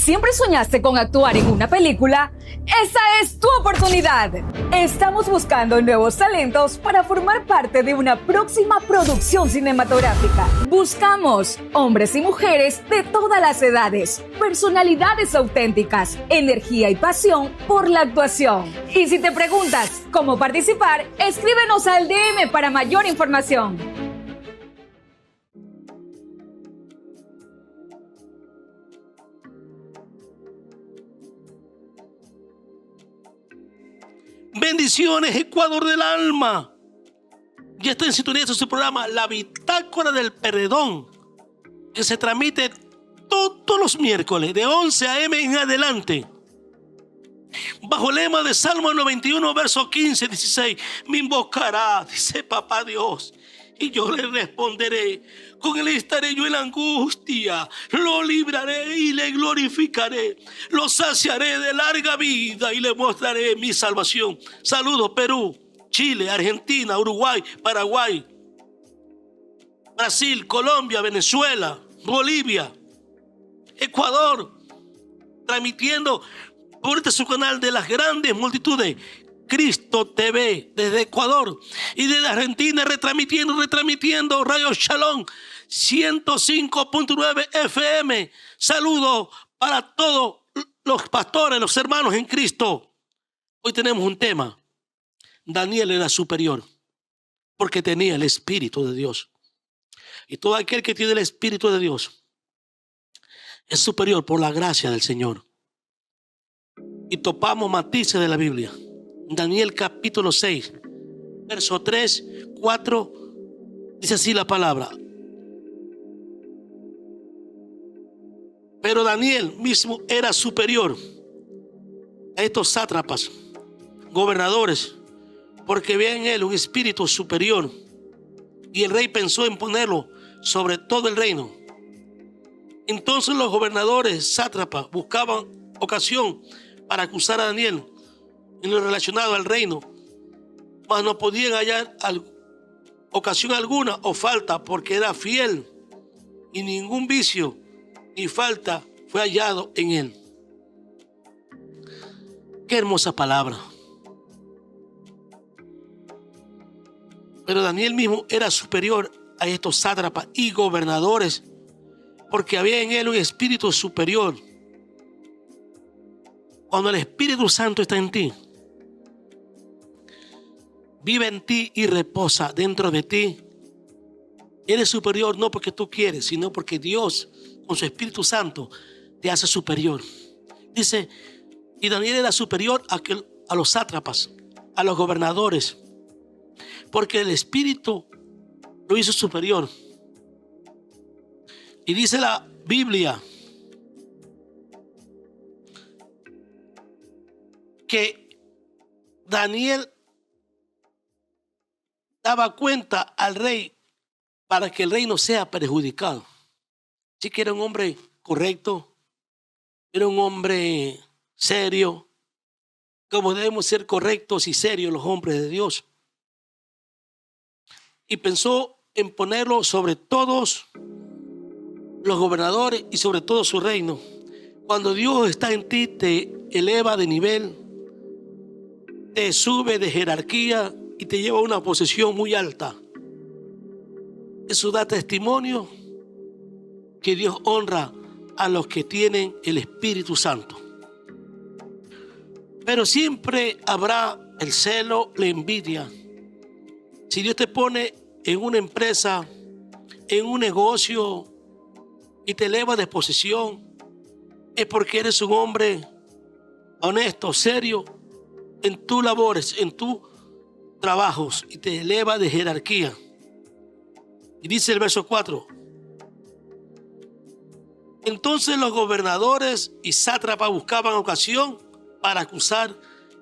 ¿Siempre soñaste con actuar en una película? ¡Esa es tu oportunidad! Estamos buscando nuevos talentos para formar parte de una próxima producción cinematográfica. Buscamos hombres y mujeres de todas las edades, personalidades auténticas, energía y pasión por la actuación. Y si te preguntas cómo participar, escríbenos al DM para mayor información. Bendiciones, Ecuador del alma. Ya está en sintonía de su programa La Bitácora del Perdón, que se transmite todos los miércoles de 11 a.m. en adelante, bajo el lema de Salmo 91, versos 15 y 16. Me invocará, dice Papá Dios, y yo le responderé. Con él estaré yo en la angustia. Lo libraré y le glorificaré. Lo saciaré de larga vida y le mostraré mi salvación. Saludos Perú, Chile, Argentina, Uruguay, Paraguay, Brasil, Colombia, Venezuela, Bolivia, Ecuador, transmitiendo por este su canal de las grandes multitudes, Cristo TV, desde Ecuador, y desde Argentina retransmitiendo Radio Shalom 105.9 FM. Saludos para todos los pastores, los hermanos en Cristo. Hoy tenemos un tema. Daniel era superior porque tenía el Espíritu de Dios. Y todo aquel que tiene el Espíritu de Dios es superior por la gracia del Señor. Y topamos matices de la Biblia. Daniel capítulo 6, verso 3, 4, dice así la palabra. Pero Daniel mismo era superior a estos sátrapas, gobernadores, porque veía en él un espíritu superior. Y el rey pensó en ponerlo sobre todo el reino. Entonces los gobernadores sátrapas buscaban ocasión para acusar a Daniel en lo relacionado al reino, mas no podían hallar ocasión alguna o falta, porque era fiel y ningún vicio ni falta fue hallado en él. Qué hermosa palabra. Pero Daniel mismo era superior a estos sátrapas y gobernadores, porque había en él un espíritu superior. Cuando el Espíritu Santo está en ti, vive en ti y reposa dentro de ti, eres superior no porque tú quieres, sino porque Dios con su Espíritu Santo te hace superior. Dice, y Daniel era superior a los sátrapas, a los gobernadores, porque el Espíritu lo hizo superior. Y dice la Biblia que Daniel daba cuenta al rey para que el rey no sea perjudicado. Sí, que era un hombre correcto, era un hombre serio, como debemos ser correctos y serios los hombres de Dios. Y pensó en ponerlo sobre todos los gobernadores y sobre todo su reino. Cuando Dios está en ti, te eleva de nivel, te sube de jerarquía y te lleva a una posición muy alta. Eso da testimonio que Dios honra a los que tienen el Espíritu Santo. Pero siempre habrá el celo, la envidia. Si Dios te pone en una empresa, en un negocio y te eleva de posición, es porque eres un hombre honesto, serio en tus labores, en tus trabajos, y te eleva de jerarquía. Y dice el verso 4: entonces los gobernadores y sátrapas buscaban ocasión para acusar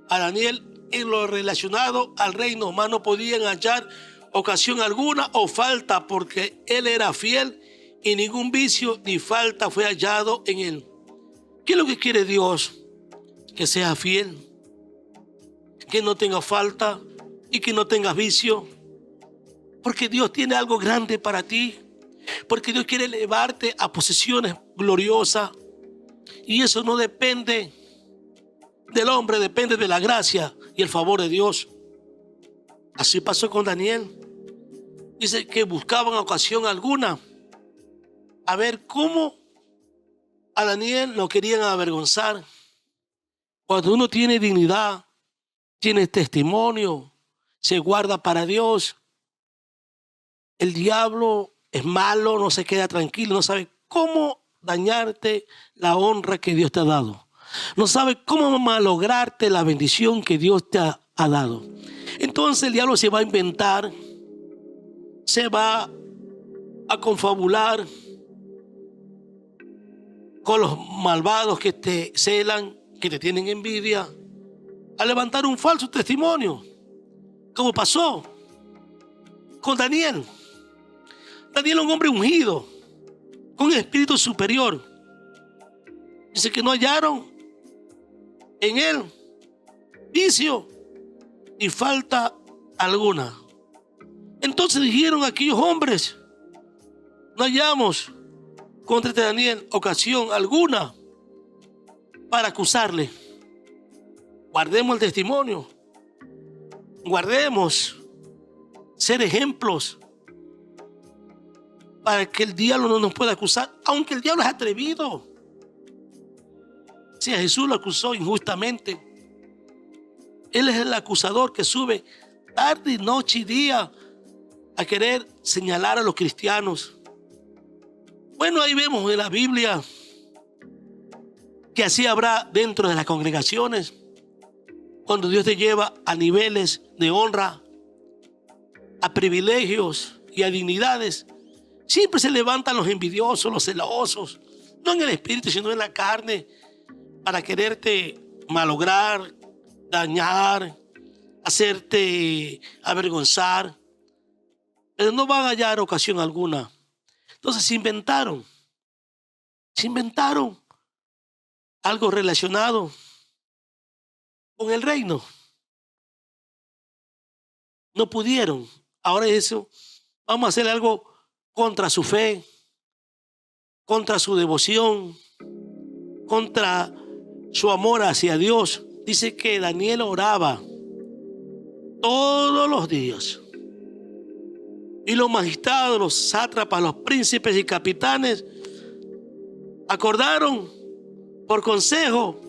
a Daniel en lo relacionado al reino, mas no podían hallar ocasión alguna o falta, porque él era fiel y ningún vicio ni falta fue hallado en él. ¿Qué es lo que quiere Dios? Que seas fiel, que no tenga falta y que no tengas vicio, porque Dios tiene algo grande para ti, porque Dios quiere elevarte a posiciones gloriosas Y eso no depende del hombre, depende de la gracia y el favor de Dios. Así pasó con Daniel. Dice que buscaban ocasión alguna a ver cómo a Daniel lo querían avergonzar. Cuando uno tiene dignidad, tiene testimonio, se guarda para Dios, el diablo es malo, no se queda tranquilo, no sabe cómo dañarte la honra que Dios te ha dado. No sabe cómo malograrte la bendición que Dios te ha dado. Entonces el diablo se va a inventar, se va a confabular con los malvados que te celan, que te tienen envidia, a levantar un falso testimonio, como pasó con Daniel. Daniel es un hombre ungido, con un espíritu superior. Dice que no hallaron en él vicio y falta alguna. Entonces dijeron aquellos hombres: no hallamos contra este Daniel ocasión alguna para acusarle. Guardemos el testimonio, guardemos ser ejemplos para que el diablo no nos pueda acusar, aunque el diablo es atrevido. Si a Jesús lo acusó injustamente, él es el acusador que sube tarde, noche y día a querer señalar a los cristianos. Bueno, ahí vemos en la Biblia que así habrá dentro de las congregaciones, cuando Dios te lleva a niveles de honra, a privilegios y a dignidades. Siempre se levantan los envidiosos, los celosos, no en el espíritu, sino en la carne, para quererte malograr, dañar, hacerte avergonzar. Pero no van a hallar ocasión alguna. Entonces se inventaron algo relacionado con el reino. No pudieron. Ahora eso, vamos a hacer algo contra su fe, contra su devoción, contra su amor hacia Dios. Dice que Daniel oraba todos los días. Y los magistrados, los sátrapas, los príncipes y capitanes acordaron por consejo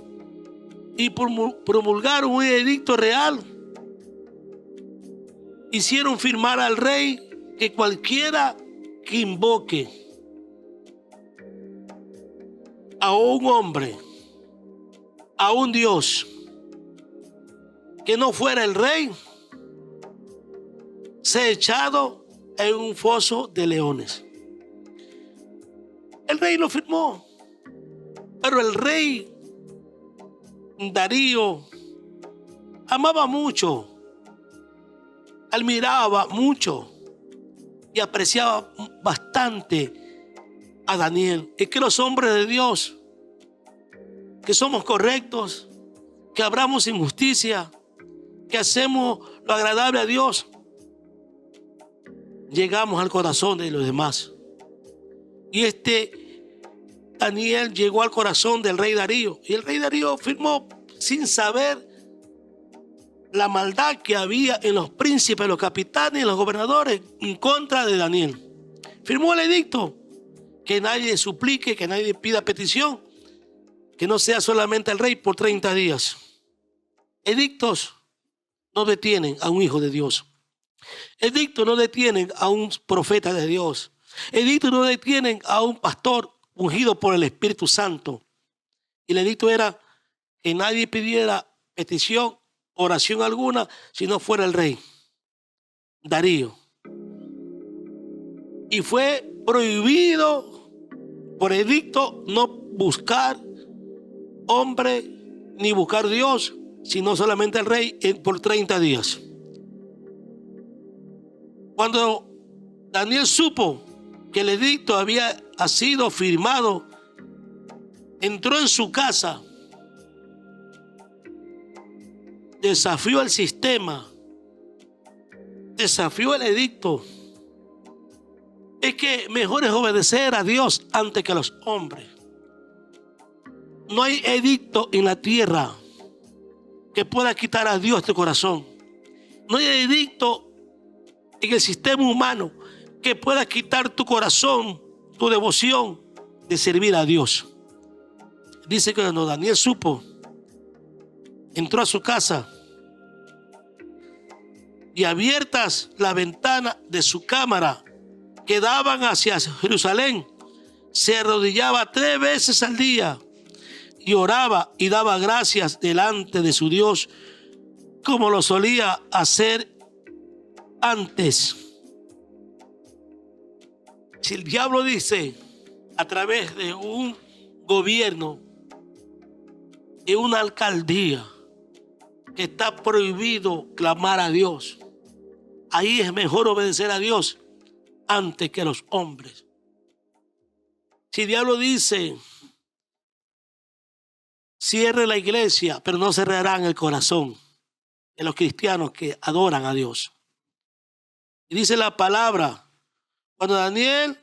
y promulgaron un edicto real. Hicieron firmar al rey que cualquiera que invoque a un hombre, a un Dios que no fuera el rey, sea echado en un foso de leones. El rey lo firmó, pero el rey Darío amaba mucho, admiraba mucho y apreciaba bastante a Daniel. Es que los hombres de Dios, que somos correctos, que hablamos sin justicia, que hacemos lo agradable a Dios, llegamos al corazón de los demás. Y Daniel llegó al corazón del rey Darío. Y el rey Darío firmó sin saber la maldad que había en los príncipes, los capitanes y los gobernadores en contra de Daniel. Firmó el edicto, que nadie suplique, que nadie pida petición, que no sea solamente el rey por 30 días. Edictos no detienen a un hijo de Dios. Edictos no detienen a un profeta de Dios. Edictos no detienen a un pastor ungido por el Espíritu Santo. Y el edicto era que nadie pidiera petición, oración alguna, si no fuera el rey Darío. Y fue prohibido por edicto no buscar hombre ni buscar Dios, sino solamente el rey por 30 días. Cuando Daniel supo que el edicto había sido firmado, entró en su casa, desafió el sistema, desafió el edicto. Es que mejor es obedecer a Dios antes que a los hombres. no hay edicto en la tierra que pueda quitar a Dios de tu corazón. No hay edicto en el sistema humano que pueda quitar tu corazón, tu devoción de servir a Dios. Dice que cuando Daniel supo, entró a su casa y abiertas las ventanas de su cámara que daban hacia Jerusalén, se arrodillaba 3 veces al día y oraba y daba gracias delante de su Dios como lo solía hacer antes. Si el diablo dice a través de un gobierno, de una alcaldía, que está prohibido clamar a Dios, ahí es mejor obedecer a Dios antes que a los hombres. Si el diablo dice, cierre la iglesia, pero no cerrarán el corazón de los cristianos que adoran a Dios. Y dice la palabra, cuando Daniel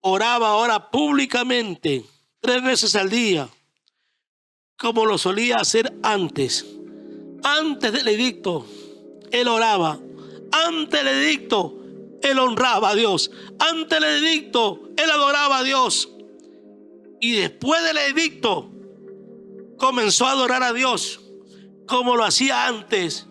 oraba públicamente 3 veces al día, como lo solía hacer antes del edicto, él oraba. Antes del edicto, él honraba a Dios. Antes del edicto, él adoraba a Dios. Y después del edicto, comenzó a adorar a Dios como lo hacía antes.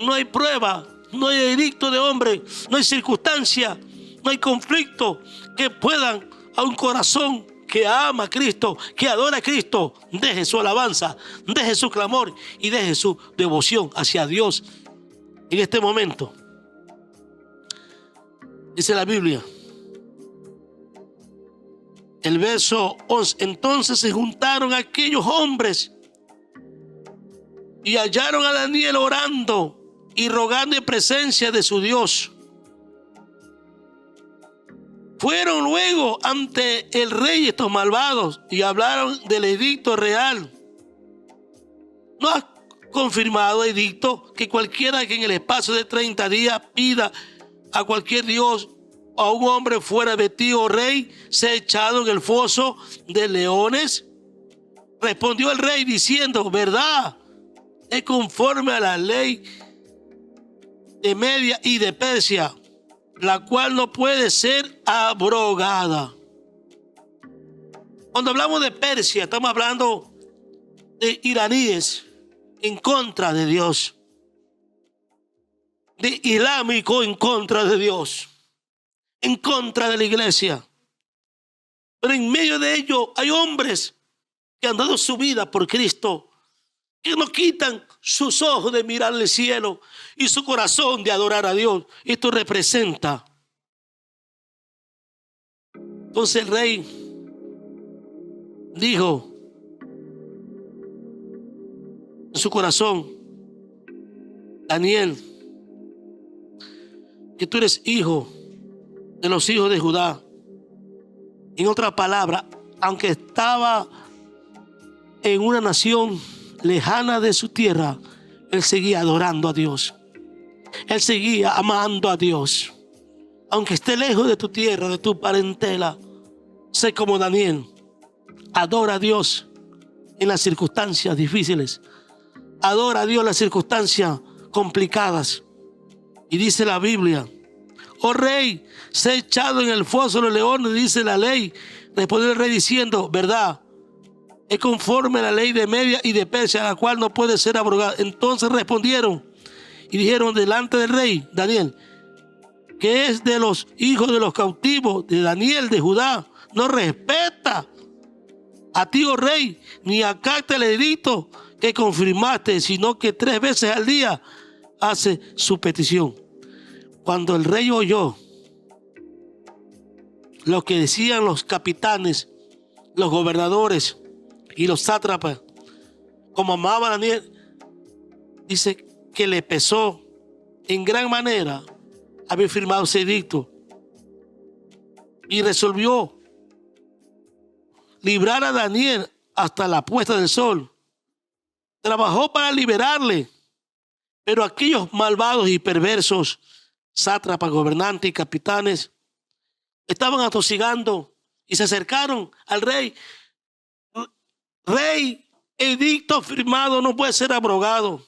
No hay prueba, no hay edicto de hombre, no hay circunstancia, no hay conflicto que puedan a un corazón que ama a Cristo, que adora a Cristo, deje su alabanza, deje su clamor y deje su devoción hacia Dios. En este momento, dice la Biblia, el verso 11, entonces se juntaron aquellos hombres y hallaron a Daniel orando y rogando en presencia de su Dios. Fueron luego ante el rey estos malvados y hablaron del edicto real. No ha confirmado edicto que cualquiera que en el espacio de 30 días pida a cualquier dios o a un hombre fuera vestido rey sea echado en el foso de leones. Respondió el rey diciendo, verdad, es conforme a la ley de Media y de Persia, la cual no puede ser abrogada. Cuando hablamos de Persia, estamos hablando de iraníes en contra de Dios, de islámico en contra de Dios, en contra de la iglesia. Pero en medio de ello hay hombres que han dado su vida por Cristo, que no quitan sus ojos de mirar al cielo y su corazón de adorar a Dios. Esto representa. Entonces el rey dijo en su corazón, Daniel, que tú eres hijo de los hijos de Judá. En otras palabras, aunque estaba en una nación lejana de su tierra, él seguía adorando a Dios. Él seguía amando a Dios. Aunque esté lejos de tu tierra, de tu parentela, sé como Daniel. Adora a Dios en las circunstancias difíciles. Adora a Dios en las circunstancias complicadas. Y dice la Biblia, oh rey, sé echado en el foso de los leones, dice la ley. Respondió el rey diciendo, verdad, es conforme a la ley de Media y de Persia, la cual no puede ser abrogada. Entonces respondieron y dijeron delante del rey, Daniel, que es de los hijos de los cautivos de Daniel de Judá, no respeta a ti, oh rey, ni acata el edicto que confirmaste, sino que 3 veces al día hace su petición. Cuando el rey oyó lo que decían los capitanes, los gobernadores y los sátrapas, como amaba a Daniel, dice que le pesó en gran manera haber firmado ese edicto y resolvió librar a Daniel hasta la puesta del sol. Trabajó para liberarle, pero aquellos malvados y perversos sátrapas, gobernantes y capitanes estaban atosigando y se acercaron al rey Rey, edicto firmado no puede ser abrogado.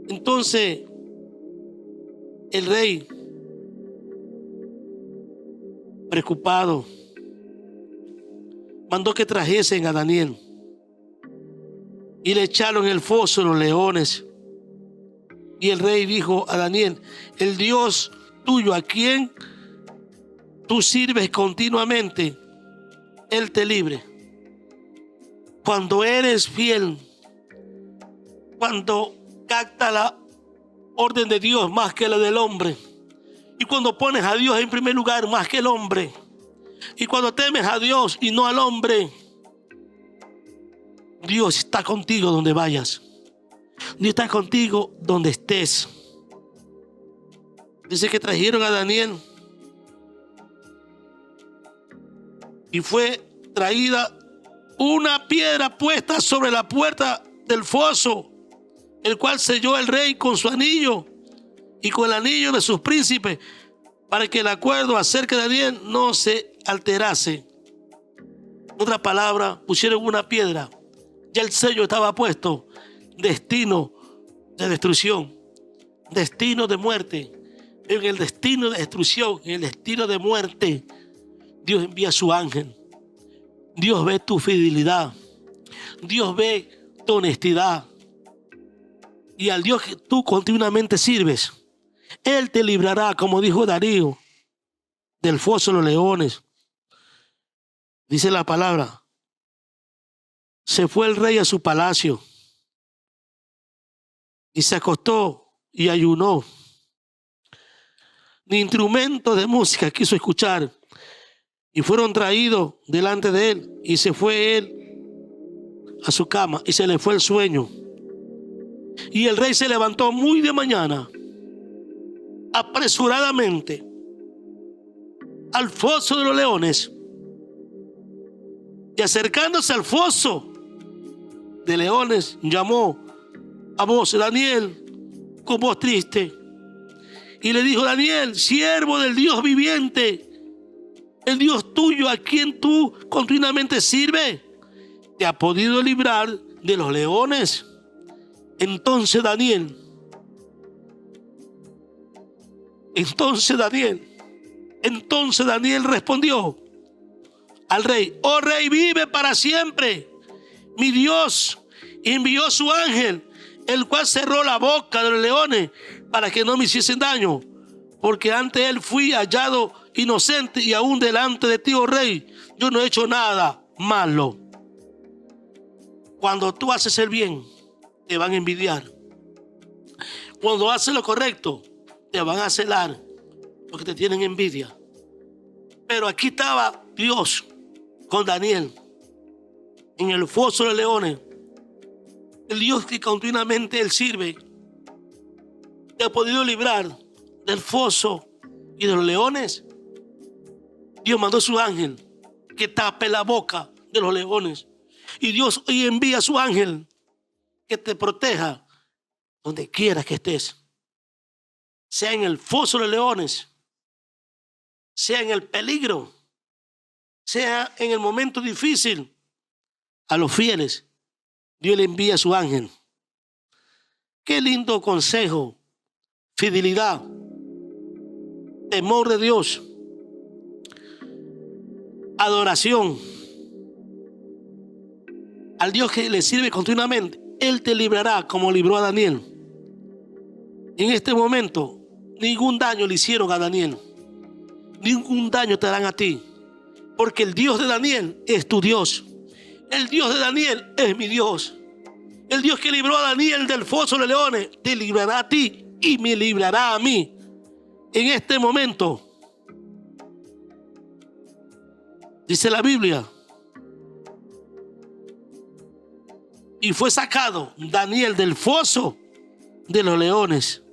Entonces, el rey, preocupado, mandó que trajesen a Daniel y le echaron en el foso de los leones. Y el rey dijo a Daniel: el Dios tuyo, a quien tú sirves continuamente, Él te libre. Cuando eres fiel, cuando capta la orden de Dios más que la del hombre, y cuando pones a Dios en primer lugar más que el hombre, y cuando temes a Dios y no al hombre, Dios está contigo donde vayas. Dios está contigo donde estés. Dice que trajeron a Daniel y fue traída una piedra puesta sobre la puerta del foso, el cual selló el rey con su anillo y con el anillo de sus príncipes, para que el acuerdo acerca de Daniel no se alterase. En otra palabra, pusieron una piedra, ya el sello estaba puesto: destino de destrucción, destino de muerte. En el destino de destrucción, en el destino de muerte, Dios envía a su ángel. Dios ve tu fidelidad, Dios ve tu honestidad, y al Dios que tú continuamente sirves, Él te librará, como dijo Darío, del foso de los leones. Dice la palabra: se fue el rey a su palacio y se acostó y ayunó. Ni instrumentos de música quiso escuchar, y fueron traídos delante de él, y se fue él a su cama y se le fue el sueño. Y el rey se levantó muy de mañana, apresuradamente, al foso de los leones, y acercándose al foso de leones, llamó a voz: Daniel, con voz triste, y le dijo: Daniel, siervo del Dios viviente, el Dios tuyo, a quien tú continuamente sirves, ¿te ha podido librar de los leones? Entonces Daniel respondió al rey: oh rey, vive para siempre. Mi Dios envió su ángel, el cual cerró la boca de los leones para que no me hiciesen daño, porque ante él fui hallado inocente, y aún delante de ti, oh rey, yo no he hecho nada malo. Cuando tú haces el bien, te van a envidiar. Cuando haces lo correcto, te van a celar, porque te tienen envidia. Pero aquí estaba Dios con Daniel en el foso de leones. El Dios que continuamente él sirve te ha podido librar del foso y de los leones. Dios mandó a su ángel que tape la boca de los leones, y Dios hoy envía a su ángel que te proteja donde quieras que estés, sea en el foso de los leones, sea en el peligro, sea en el momento difícil. A los fieles Dios le envía a su ángel. Qué lindo consejo: fidelidad, temor de Dios, adoración al Dios que le sirve continuamente. Él te librará como libró a Daniel. En este momento ningún daño le hicieron a Daniel, ningún daño te harán a ti, porque el Dios de Daniel es tu Dios. El Dios de Daniel es mi Dios. El Dios que libró a Daniel del foso de leones te librará a ti y me librará a mí. En este momento, dice la Biblia, y fue sacado Daniel del foso de los leones,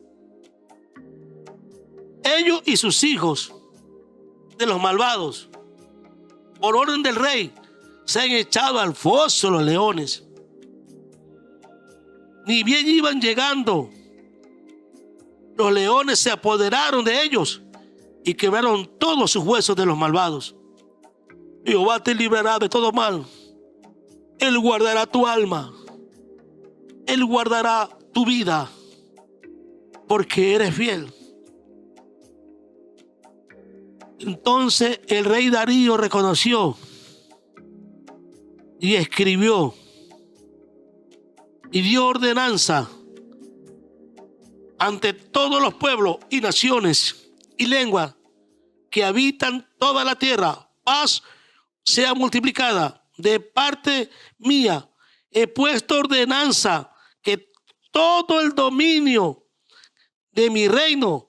ellos y sus hijos de los malvados, por orden del rey, se han echado al foso los leones. Ni bien iban llegando, los leones se apoderaron de ellos y quebraron todos sus huesos de los malvados. Jehová te librará de todo mal. Él guardará tu alma. Él guardará tu vida, porque eres fiel. Entonces el rey Darío reconoció y escribió y dio ordenanza ante todos los pueblos y naciones y lenguas que habitan toda la tierra. Paz sea multiplicada. De parte mía he puesto ordenanza que todo el dominio de mi reino,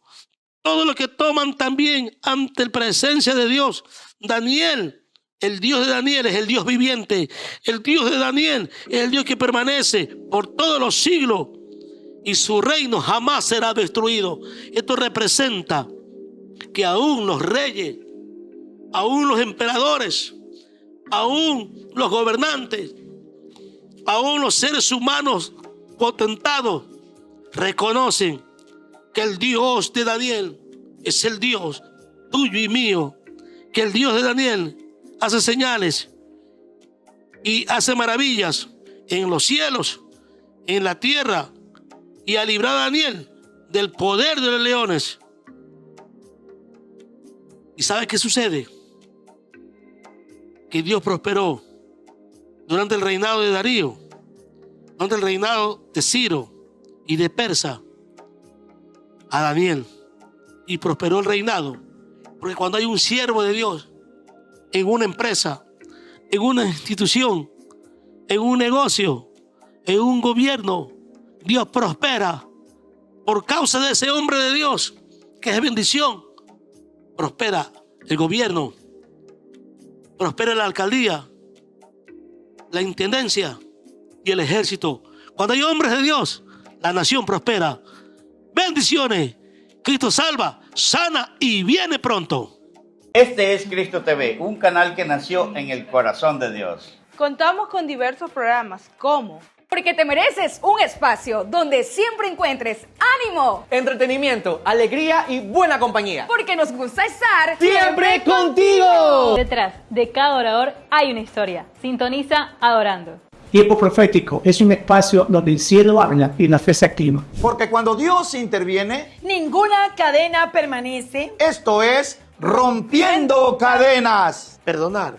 todo lo que toman también ante la presencia de Dios. Daniel, el Dios de Daniel es el Dios viviente. El Dios de Daniel es el Dios que permanece por todos los siglos y su reino jamás será destruido. Esto representa que aún los reyes, aún los emperadores, aún los gobernantes, aún los seres humanos potentados reconocen que el Dios de Daniel es el Dios tuyo y mío, que el Dios de Daniel hace señales y hace maravillas en los cielos, en la tierra, y ha librado a Daniel del poder de los leones. ¿Y sabe qué sucede? Que Dios prosperó durante el reinado de Darío, durante el reinado de Ciro y de Persa a Daniel, y prosperó el reinado. Porque cuando hay un siervo de Dios en una empresa, en una institución, en un negocio, en un gobierno, Dios prospera. Por causa de ese hombre de Dios, que es bendición, prospera el gobierno, prospera la alcaldía, la intendencia y el ejército. Cuando hay hombres de Dios, la nación prospera. Bendiciones. Cristo salva, sana y viene pronto. Este es Cristo TV, un canal que nació en el corazón de Dios. Contamos con diversos programas como Porque te mereces un espacio donde siempre encuentres ánimo, entretenimiento, alegría y buena compañía. porque nos gusta estar ¡Siempre contigo! Detrás de cada orador hay una historia. Sintoniza Adorando. Tiempo Profético es un espacio donde el cielo habla y la fe se activa. Porque cuando Dios interviene, ninguna cadena permanece. esto es Rompiendo Cadenas. Perdonar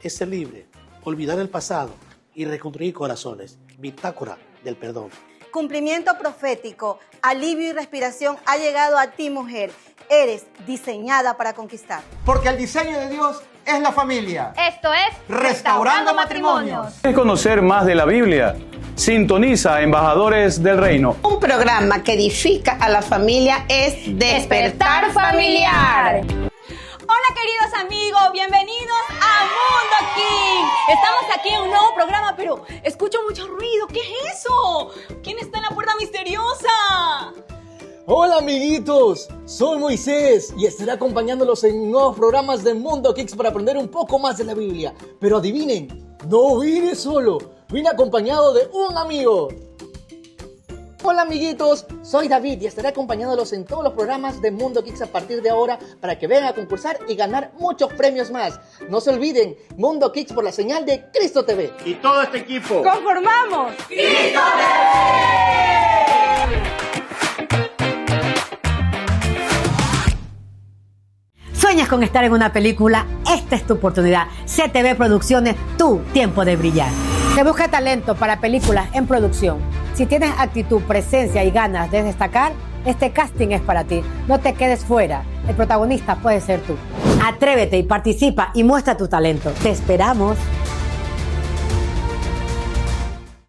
es ser libre, olvidar el pasado y reconstruir corazones. Bitácora del perdón. Cumplimiento profético, alivio y respiración ha llegado a ti, mujer. Eres diseñada para conquistar. Porque el diseño de Dios es la familia. Esto es Restaurando Matrimonios. ¿Quieres conocer más de la Biblia? Sintoniza Embajadores del Reino. Un programa que edifica a la familia es Despertar Familiar. Hola queridos amigos, bienvenidos a Mundo King. Estamos aquí en un nuevo programa, pero escucho mucho ruido. ¿Qué es eso? ¿Quién está en la puerta misteriosa? Hola amiguitos, soy Moisés y estaré acompañándolos en nuevos programas de Mundo Kicks para aprender un poco más de la Biblia. Pero adivinen, no vine solo, vine acompañado de un amigo. Hola amiguitos, soy David y estaré acompañándolos en todos los programas de Mundo Kicks a partir de ahora para que vengan a concursar y ganar muchos premios más. No se olviden, Mundo Kicks por la señal de Cristo TV. Y todo este equipo ¡Conformamos! ¡Cristo TV! ¿Sueñas con estar en una película? Esta es tu oportunidad. CTV Producciones, tu tiempo de brillar. Se busca talento para películas en producción. Si tienes actitud, presencia y ganas de destacar, este casting es para ti. No te quedes fuera. El protagonista puede ser tú. Atrévete y participa y muestra tu talento. Te esperamos.